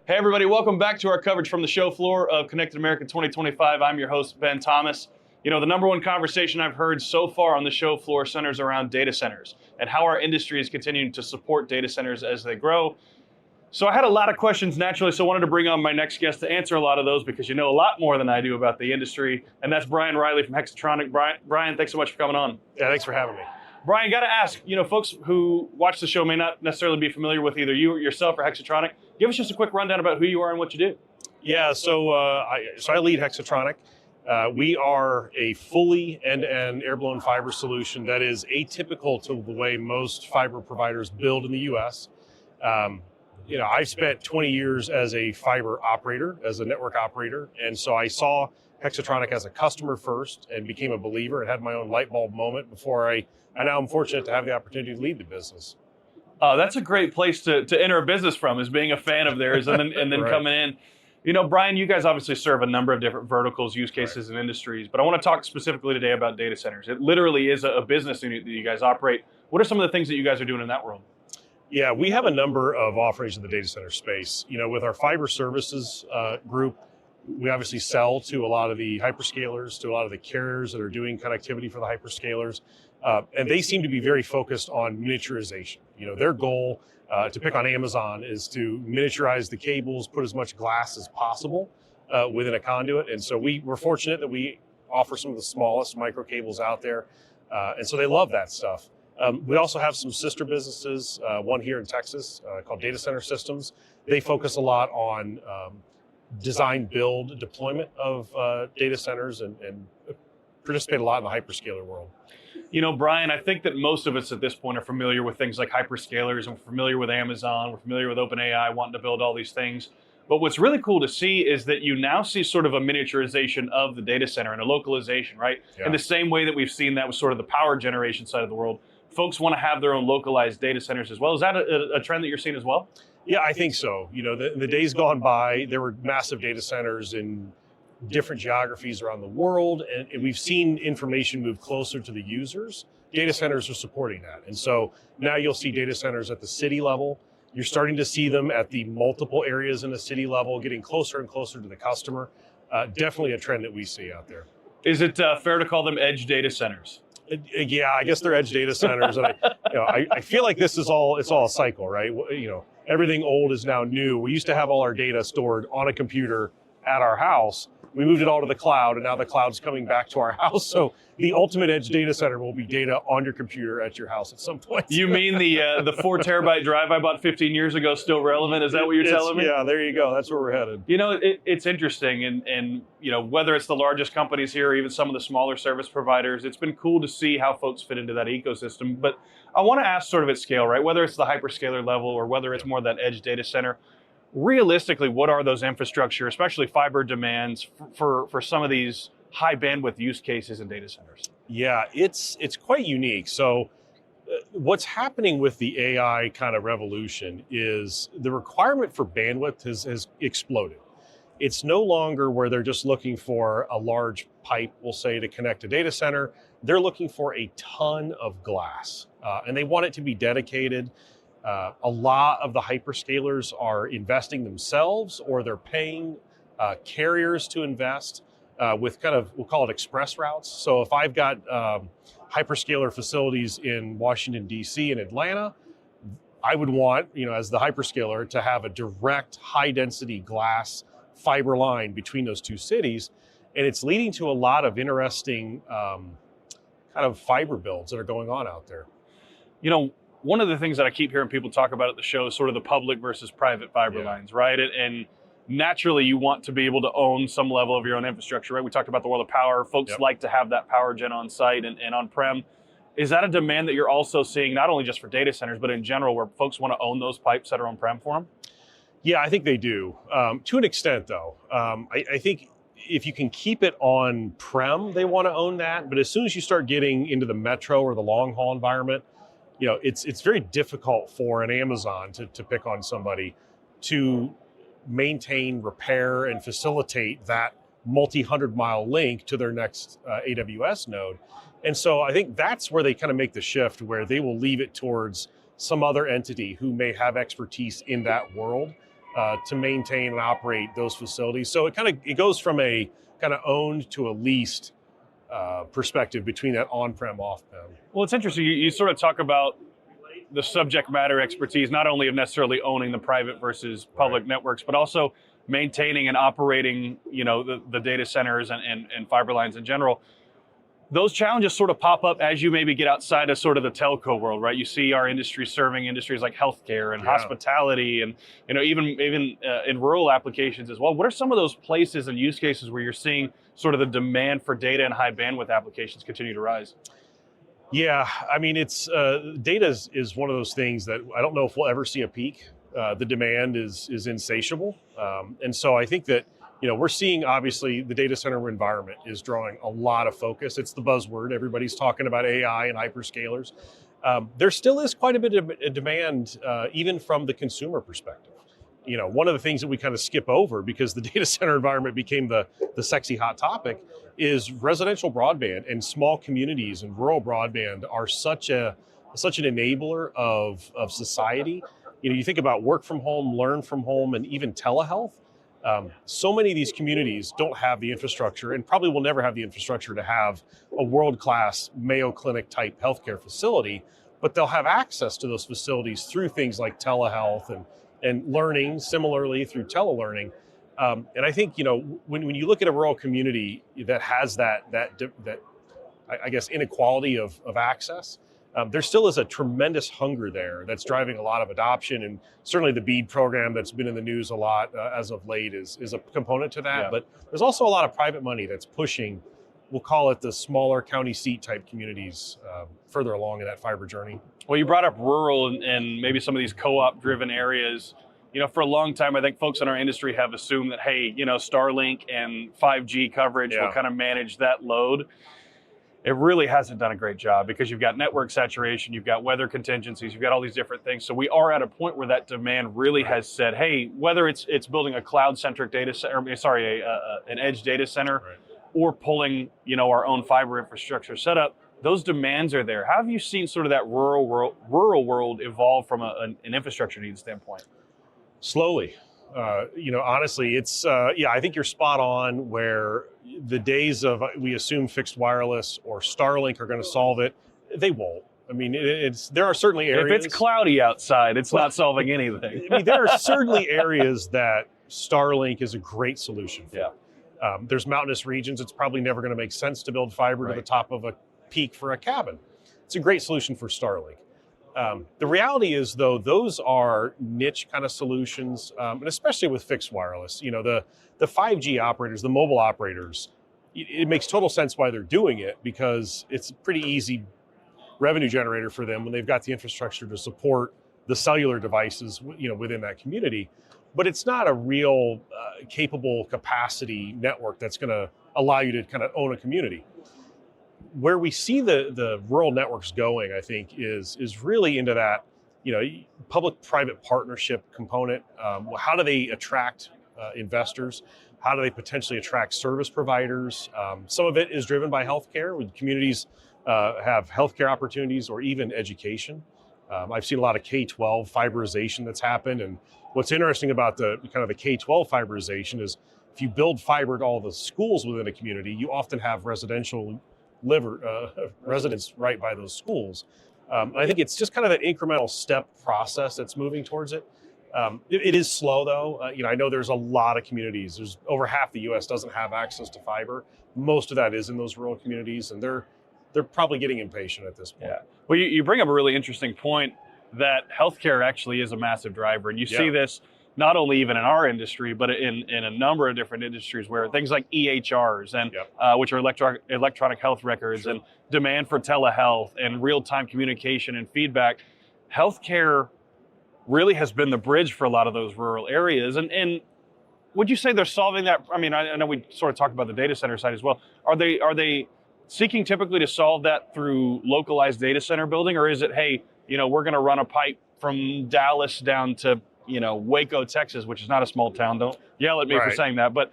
Hey everybody, welcome back to our coverage from the show floor of Connected America 2025. I'm your host, Ben Thomas. You know, the number one conversation I've heard so far on the show floor centers around data centers and how our industry is continuing to support data centers as they grow. So I had a lot of questions naturally, so I wanted to bring on my next guest to answer a lot of those because you know a lot more than I do about the industry, and that's Brian Riley from Hexatronic. Brian, thanks so much for coming on. Yeah, thanks for having me. Brian, got to ask, you know, folks who watch the show may not necessarily be familiar with either you or yourself or Hexatronic. Give us just a quick rundown about who you are and what you do. Yeah, so I lead Hexatronic. We are a fully end-to-end air-blown fiber solution that is atypical to the way most fiber providers build in the U.S. You know, I've spent 20 years as a fiber operator, as a network operator, and so I saw Hexatronic as a customer first and became a believer and had my own light bulb moment before I now I'm fortunate to have the opportunity to lead the business. That's a great place to enter a business from, is being a fan of theirs and then Right. coming in. You know, Brian, you guys obviously serve a number of different verticals, use cases, and industries, but I want to talk specifically today about data centers. It literally is a business unit that you guys operate. What are some of the things that you guys are doing in that world? Yeah, we have a number of offerings in the data center space. You know, with our fiber services group, we obviously sell to a lot of the hyperscalers, to a lot of the carriers that are doing connectivity for the hyperscalers. And they seem to be very focused on miniaturization. You know, their goal, to pick on Amazon, is to miniaturize the cables, put as much glass as possible within a conduit. And so we're fortunate that we offer some of the smallest micro cables out there. And so they love that stuff. We also have some sister businesses, one here in Texas called Data Center Systems. They focus a lot on design, build, deployment of data centers and participate a lot in the hyperscaler world. You know, Brian, I think that most of us at this point are familiar with things like hyperscalers, and we're familiar with Amazon, we're familiar with OpenAI wanting to build all these things. But what's really cool to see is that you now see sort of a miniaturization of the data center and a localization, right? Yeah. In the same way that we've seen that with sort of the power generation side of the world. Folks want to have their own localized data centers as well. Is that a trend that you're seeing as well? Yeah, I think so. You know, the days gone by, there were massive data centers in different geographies around the world, and we've seen information move closer to the users. Data centers are supporting that. And so now you'll see data centers at the city level. You're starting to see them at the multiple areas in the city level, getting closer and closer to the customer. Definitely a trend that we see out there. Is it fair to call them edge data centers? Yeah, I guess they're edge data centers. And I feel like it's all a cycle, right? You know, everything old is now new. We used to have all our data stored on a computer at our house. We moved it all to the cloud, and now the cloud's coming back to our house. So the ultimate edge data center will be data on your computer at your house at some point. You mean the 4 terabyte drive I bought 15 years ago still relevant? Is that what you're telling me? Yeah, there you go. That's where we're headed. You know, it's interesting, and you know, whether it's the largest companies here or even some of the smaller service providers, it's been cool to see how folks fit into that ecosystem. But I want to ask sort of at scale, right? Whether it's the hyperscaler level or whether it's more that edge data center, realistically, what are those infrastructure, especially fiber demands for some of these high bandwidth use cases in data centers? Yeah, it's quite unique. So what's happening with the AI kind of revolution is the requirement for bandwidth has exploded. It's no longer where they're just looking for a large pipe, we'll say, to connect a data center. They're looking for a ton of glass, and they want it to be dedicated. A lot of the hyperscalers are investing themselves, or they're paying carriers to invest with kind of, we'll call it express routes. So if I've got hyperscaler facilities in Washington, D.C. and Atlanta, I would want, you know, as the hyperscaler, to have a direct high density glass fiber line between those two cities. And it's leading to a lot of interesting kind of fiber builds that are going on out there. You know, one of the things that I keep hearing people talk about at the show is sort of the public versus private fiber lines, right? And naturally, you want to be able to own some level of your own infrastructure, right? We talked about the world of power. Folks like to have that power gen on site and on-prem. Is that a demand that you're also seeing, not only just for data centers, but in general, where folks want to own those pipes that are on-prem for them? Yeah, I think they do. To an extent, though. I think if you can keep it on-prem, they want to own that. But as soon as you start getting into the metro or the long-haul environment, you know, it's very difficult for an Amazon to pick on somebody to maintain, repair, and facilitate that multi-100-mile link to their next AWS node. And so I think that's where they kind of make the shift, where they will leave it towards some other entity who may have expertise in that world. to maintain and operate those facilities. So it goes from a kind of owned to a leased perspective between that on-prem, off-prem. Well, it's interesting. You sort of talk about the subject matter expertise, not only of necessarily owning the private versus public networks, but also maintaining and operating, the data centers and fiber lines in general. Those challenges sort of pop up as you maybe get outside of sort of the telco world, right? You see our industry serving industries like healthcare and hospitality, and even in rural applications as well. What are some of those places and use cases where you're seeing sort of the demand for data and high bandwidth applications continue to rise? Yeah, I mean, it's data is one of those things that I don't know if we'll ever see a peak. The demand is insatiable, and so I think that we're seeing, obviously, the data center environment is drawing a lot of focus. It's the buzzword. Everybody's talking about AI and hyperscalers. There still is quite a bit of demand, even from the consumer perspective. One of the things that we kind of skip over because the data center environment became the sexy hot topic is residential broadband, and small communities and rural broadband are such an enabler of society. You think about work from home, learn from home, and even telehealth. So many of these communities don't have the infrastructure, and probably will never have the infrastructure to have a world-class Mayo Clinic type healthcare facility, but they'll have access to those facilities through things like telehealth and learning, similarly through telelearning. And I think when you look at a rural community that has that I guess inequality of access, there still is a tremendous hunger there that's driving a lot of adoption, and certainly the BEAD program that's been in the news a lot as of late is a component to that. Yeah. But there's also a lot of private money that's pushing, we'll call it the smaller county seat type communities further along in that fiber journey. Well, you brought up rural and maybe some of these co-op driven areas. For a long time, I think folks in our industry have assumed that, hey, Starlink and 5G coverage will kind of manage that load. It really hasn't done a great job because you've got network saturation, you've got weather contingencies, you've got all these different things. So we are at a point where that demand really has said, hey, whether it's building a cloud-centric data center, an edge data center, or pulling, our own fiber infrastructure setup, those demands are there. How have you seen sort of that rural world evolve from an infrastructure needs standpoint? Slowly. Honestly, it's, I think you're spot on where the days of we assume fixed wireless or Starlink are going to solve it. They won't. I mean, there are certainly areas. If it's cloudy outside, it's not solving anything. I mean, there are certainly areas that Starlink is a great solution for. Yeah. There's mountainous regions. It's probably never going to make sense to build fiber to the top of a peak for a cabin. It's a great solution for Starlink. The reality is, though, those are niche kind of solutions, and especially with fixed wireless. The 5G operators, the mobile operators, it makes total sense why they're doing it because it's a pretty easy revenue generator for them when they've got the infrastructure to support the cellular devices, within that community. But it's not a real capable capacity network that's going to allow you to kind of own a community. Where we see the rural networks going, I think, is really into that, public-private partnership component. How do they attract investors? How do they potentially attract service providers? Some of it is driven by healthcare, when communities have healthcare opportunities or even education. I've seen a lot of K-12 fiberization that's happened, and what's interesting about the the K-12 fiberization is if you build fiber to all the schools within a community, you often have residential residents right by those schools. I think it's just kind of an incremental step process that's moving towards it. It is slow, though. I know there's a lot of communities. There's over half the U.S. doesn't have access to fiber. Most of that is in those rural communities, and they're probably getting impatient at this point. Yeah. Well, you bring up a really interesting point that healthcare actually is a massive driver, and you see this not only even in our industry, but in a number of different industries where things like EHRs and which are electronic health records, and demand for telehealth and real-time communication and feedback. Healthcare really has been the bridge for a lot of those rural areas. And would you say they're solving that? I mean, I know we sort of talked about the data center side as well. Are they seeking typically to solve that through localized data center building, or is it, hey, we're going to run a pipe from Dallas down to Waco, Texas, which is not a small town. Don't yell at me for saying that. But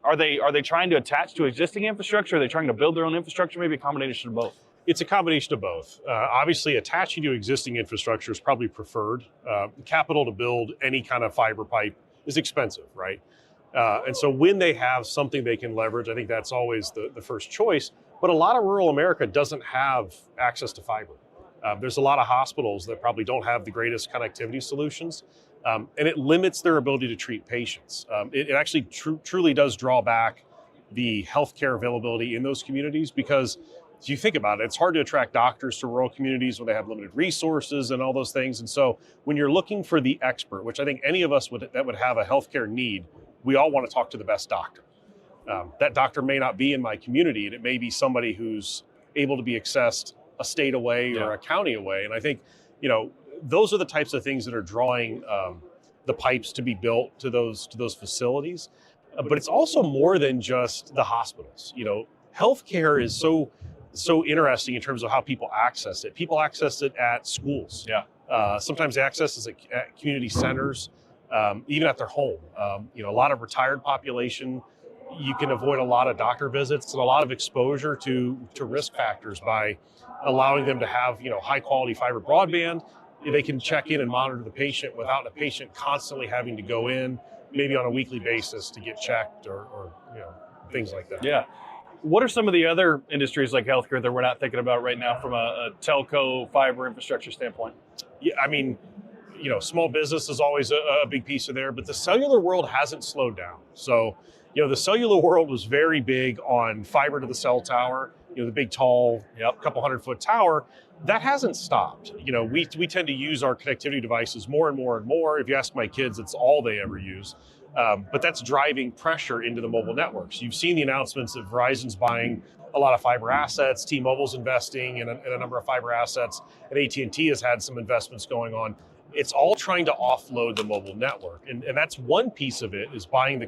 are they trying to attach to existing infrastructure? Are they trying to build their own infrastructure? Maybe a combination of both. It's a combination of both. Obviously, attaching to existing infrastructure is probably preferred. Capital to build any kind of fiber pipe is expensive, right? And so when they have something they can leverage, I think that's always the first choice. But a lot of rural America doesn't have access to fiber. There's a lot of hospitals that probably don't have the greatest connectivity solutions, and it limits their ability to treat patients. It actually truly does draw back the healthcare availability in those communities, because if you think about it, it's hard to attract doctors to rural communities when they have limited resources and all those things. And so when you're looking for the expert, which I think any of us that would have a healthcare need, we all want to talk to the best doctor. That doctor may not be in my community, and it may be somebody who's able to be accessed a state away or a county away. And I think, those are the types of things that are drawing the pipes to be built to those facilities. But it's also more than just the hospitals. Healthcare is so interesting in terms of how people access it. People access it at schools. Yeah. Sometimes they access it at community centers, even at their home. A lot of retired population, you can avoid a lot of doctor visits and a lot of exposure to risk factors by allowing them to have, high quality fiber broadband. They can check in and monitor the patient without the patient constantly having to go in, maybe on a weekly basis, to get checked or things like that. Yeah. What are some of the other industries like healthcare that we're not thinking about right now from a telco fiber infrastructure standpoint? Yeah, I mean, small business is always a big piece of there, but the cellular world hasn't slowed down. So, the cellular world was very big on fiber to the cell tower, the big, tall, couple 100-foot tower. That hasn't stopped. We tend to use our connectivity devices more and more and more. If you ask my kids, it's all they ever use. But that's driving pressure into the mobile networks. You've seen the announcements of Verizon's buying a lot of fiber assets, T-Mobile's investing in a number of fiber assets, and AT&T has had some investments going on. It's all trying to offload the mobile network. And that's one piece of it, is buying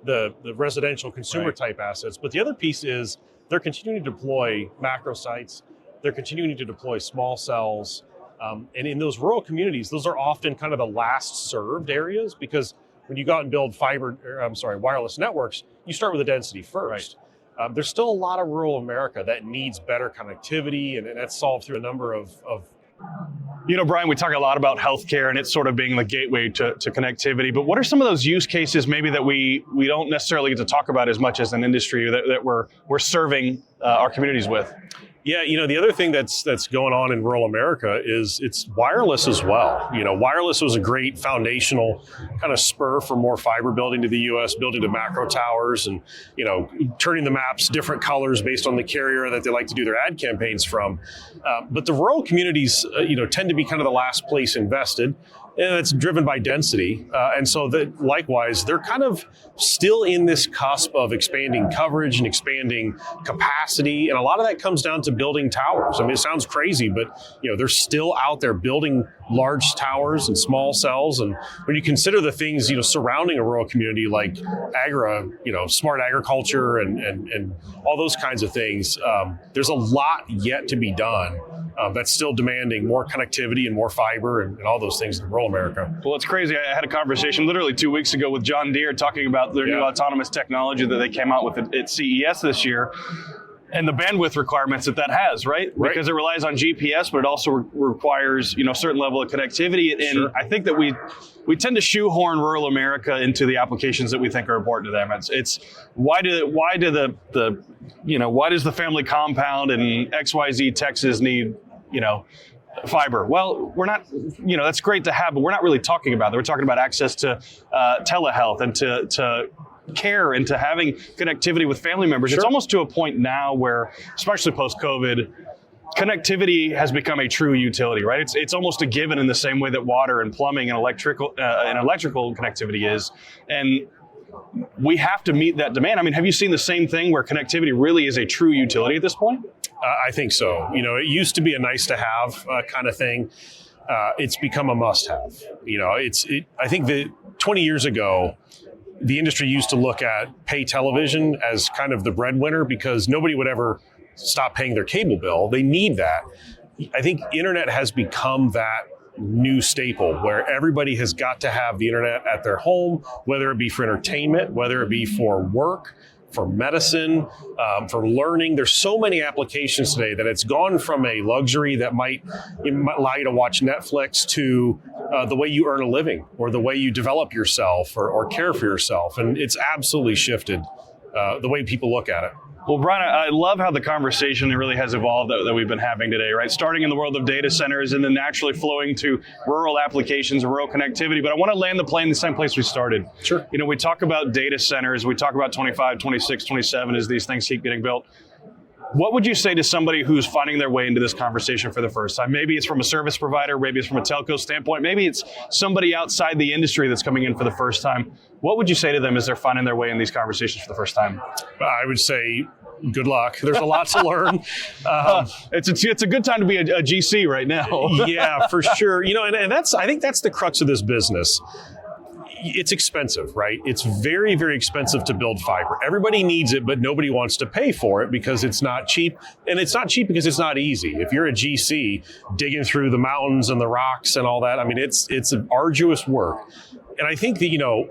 the residential consumer type assets. But the other piece is they're continuing to deploy macro sites. They're continuing to deploy small cells. And in those rural communities, those are often kind of the last served areas, because when you go out and build wireless networks, you start with the density first. Right. There's still a lot of rural America that needs better connectivity, and that's solved through a number of Brian, we talk a lot about healthcare and it's sort of being the gateway to connectivity, but what are some of those use cases maybe that we don't necessarily get to talk about as much as an industry that we're serving our communities with? Yeah, the other thing that's going on in rural America is it's wireless as well. Wireless was a great foundational kind of spur for more fiber building to the U.S., building to macro towers, and turning the maps different colors based on the carrier that they like to do their ad campaigns from. But the rural communities, tend to be kind of the last place invested. And it's driven by density. And so that likewise, they're kind of still in this cusp of expanding coverage and expanding capacity. And a lot of that comes down to building towers. I mean, it sounds crazy, but they're still out there building large towers and small cells. And when you consider the things, surrounding a rural community like smart agriculture and all those kinds of things, there's a lot yet to be done. That's still demanding more connectivity and more fiber and all those things in rural America. Well, it's crazy. I had a conversation literally 2 weeks ago with John Deere talking about their new autonomous technology that they came out with at CES this year, and the bandwidth requirements that has, right? Because it relies on GPS, but it also requires, certain level of connectivity. And I think that we tend to shoehorn rural America into the applications that we think are important to them. It's why does the family compound in XYZ Texas need, fiber? Well, we're not, that's great to have, but we're not really talking about that. We're talking about access to telehealth and to care and to having connectivity with family members. It's almost to a point now where, especially post-COVID, connectivity has become a true utility, right? It's almost a given in the same way that water and plumbing and electrical connectivity is. And we have to meet that demand. I mean, have you seen the same thing where connectivity really is a true utility at this point? I think so. It used to be a nice to have kind of thing. It's become a must have. I think that 20 years ago, the industry used to look at pay television as kind of the breadwinner because nobody would ever stop paying their cable bill. They need that. I think internet has become that new staple where everybody has got to have the internet at their home, whether it be for entertainment, whether it be for work, for medicine, for learning. There's so many applications today that it's gone from a luxury that might allow you to watch Netflix to the way you earn a living or the way you develop yourself or care for yourself. And it's absolutely shifted the way people look at it. Well, Brian, I love how the conversation really has evolved that we've been having today, right? Starting in the world of data centers and then naturally flowing to rural applications, rural connectivity. But I want to land the plane the same place we started. Sure. You know, we talk about data centers, we talk about 25, 26, 27 as these things keep getting built. What would you say to somebody who's finding their way into this conversation for the first time? Maybe it's from a service provider, maybe it's from a telco standpoint, maybe it's somebody outside the industry that's coming in for the first time. What would you say to them as they're finding their way in these conversations for the first time? I would say, good luck. There's a lot to learn. It's a good time to be a GC right now. Yeah, for sure. You know, and I think that's the crux of this business. It's expensive, right? It's very, very expensive to build fiber. Everybody needs it, but nobody wants to pay for it because it's not cheap. And it's not cheap because it's not easy. If you're a GC digging through the mountains and the rocks and all that, I mean, it's an arduous work. And I think that, you know,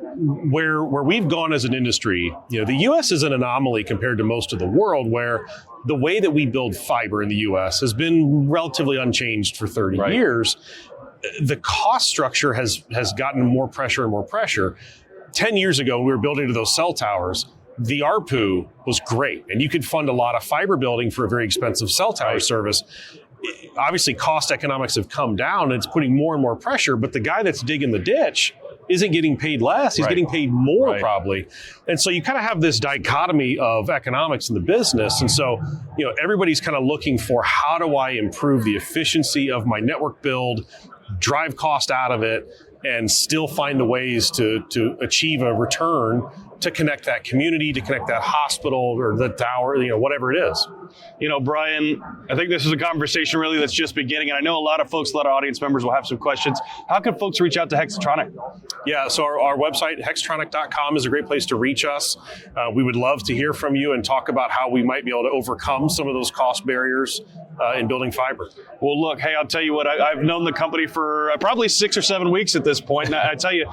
where we've gone as an industry, you know, the U.S. is an anomaly compared to most of the world, where the way that we build fiber in the U.S. has been relatively unchanged for 30 years. The cost structure has gotten more pressure and more pressure. 10 years ago, when we were building to those cell towers, the ARPU was great, and you could fund a lot of fiber building for a very expensive cell tower service. Obviously, cost economics have come down, and it's putting more and more pressure, but the guy that's digging the ditch isn't getting paid less, he's getting paid more probably. And so you kind of have this dichotomy of economics in the business. And so, you know, everybody's kind of looking for, how do I improve the efficiency of my network build, drive cost out of it, and still find the ways to achieve a return to connect that community, to connect that hospital or the tower, you know, whatever it is. You know, Brian, I think this is a conversation really that's just beginning, and I know a lot of folks, a lot of audience members will have some questions. How can folks reach out to Hexatronic? Yeah, so our website, hexatronic.com, is a great place to reach us. We would love to hear from you and talk about how we might be able to overcome some of those cost barriers in building fiber. Well, look, hey, I'll tell you what, I've known the company for probably 6 or 7 weeks at this point, and I tell you,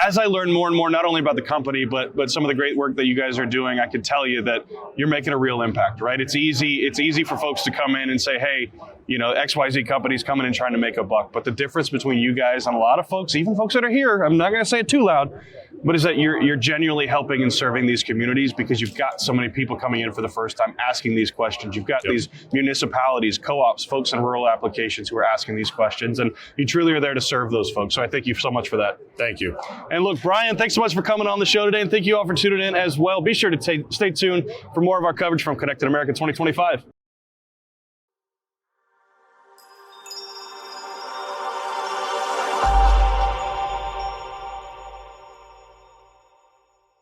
as I learn more and more, not only about the company, but some of the great work that you guys are doing, I can tell you that you're making a real impact, right? It's easy for folks to come in and say, hey, you know, XYZ company's coming in trying to make a buck. But the difference between you guys and a lot of folks, even folks that are here, I'm not going to say it too loud, but is that you're genuinely helping and serving these communities because you've got so many people coming in for the first time asking these questions. You've got these municipalities, co-ops, folks in rural applications who are asking these questions, and you truly are there to serve those folks. So I thank you so much for that. Thank you. And look, Brian, thanks so much for coming on the show today, and thank you all for tuning in as well. Be sure to stay tuned for more of our coverage from Connected America 2025.